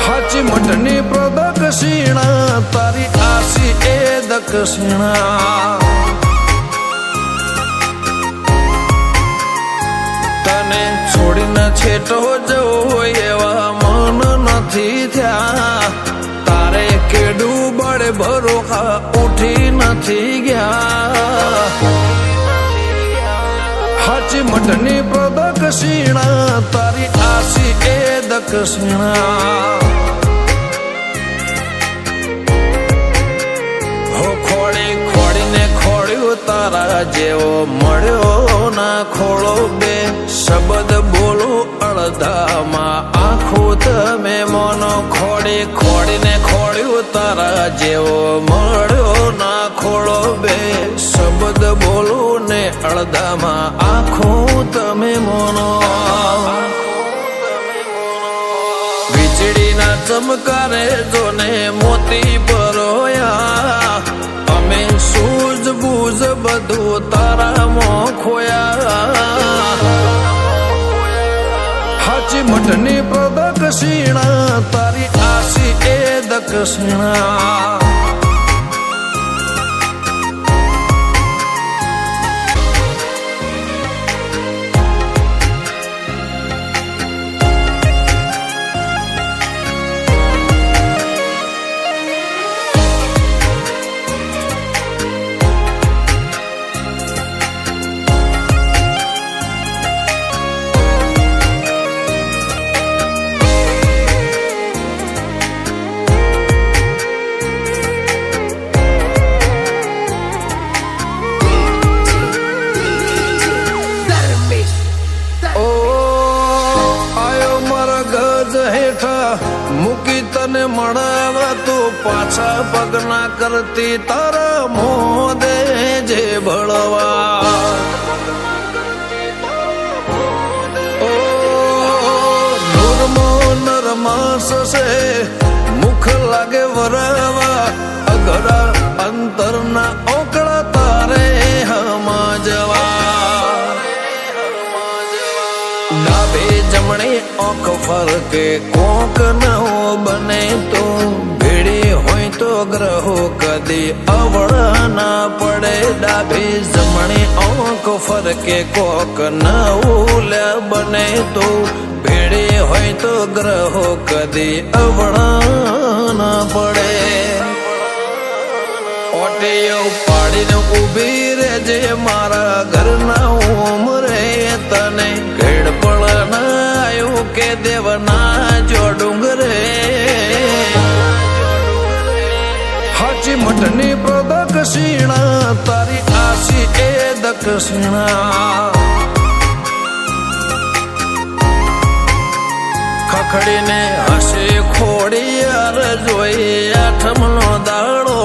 હાચી મઠની પ્રદક્ષિણા તારી આસી એ દક્ષિણા તને છોડીને છેટો જવો એવા મન નથી થયા તારે કેડું બળે ભરોખા ઉઠી નથી ગયા હાચી મઠની પ્રદક્ષિણા તારી આસી એ દક્ષિણા હો ખોડી ખોડીને ખોડ્યું તારા જેવો મળ્યો ના ખોળો બે શબ્દ બોલો અડધામાં આખું તમે મોનો ખોડી ખોડીને ખોડ્યું તારા જેવો મળ્યો ના ખોળો બે શબ્દ બોલો ને અડધામાં આખું તમે મોનો વીજળીના ચમકારે જોને મોતી પરોયા અમે સૂઝબૂઝ બધું તારામાં ખોયા હાચી મઠની પ્રદક્ષિણા તારી આસી એ દક્ષિણા મૂકી તને મળવા તો પાછા પગના કરતી તારા મોદે જે ભળવા ઓ નૂરમો નરમાસ છે મુખ લાગે વરાવા અઘરા અંતરના ઓકળા તારે હમા જવા ડાબે જમણે ઓખ ફરકે કોક નવો બને તો ભેડી હોય તો ગ્રહો કદી અવળા ના પડે ડાબે જમણે ઓખ ફરકે કોક નવું બને તો ભેડી હોય તો ગ્રહો કદી અવળા ના પડે ઓટીઓ પાડીને ઉભી રેજે મારા ઘરના ઉમરે તને ઘેડ પણ આવ્યું કે દેવના જો ડુંગરે હાચી મઠની પ્રદક્ષિણા તારી આસી એ દક્ષિણા ખખડીને હસે ખોડિયાર જોઈ આઠમનો દાડો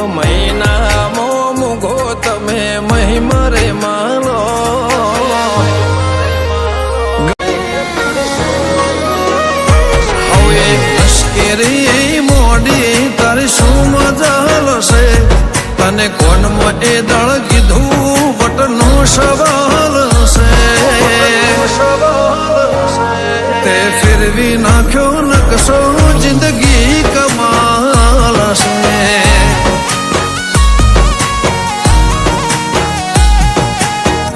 મહિના મોમુગો તમે મહિમરે માનો હવે અશ્કેરી મોડી તારી શું મજા હશે તને કોનમાં એ દળ કીધું વટનો સવાલ છે તે ફેરવી નાખ્યો નકશો જિંદગી કમાલ છે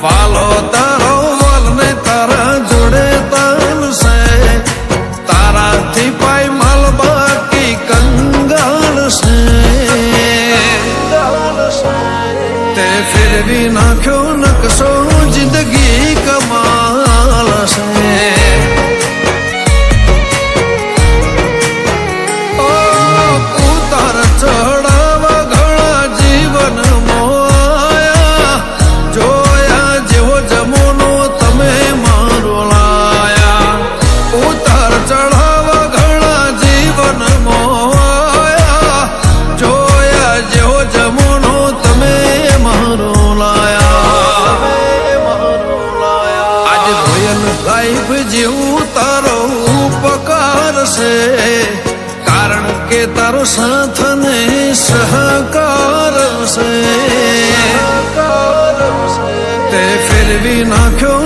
વાલો તારો વાલને તારા જોડે તાલ છે તારાથી પાય માલ બાકી કંગાળ છે તે ફેરવી નાખ્યો નકશો જિંદગી કમાલ છે કારણ કે તારો સાથ ને સહકાર છે તે ફેરવી નાખ્યો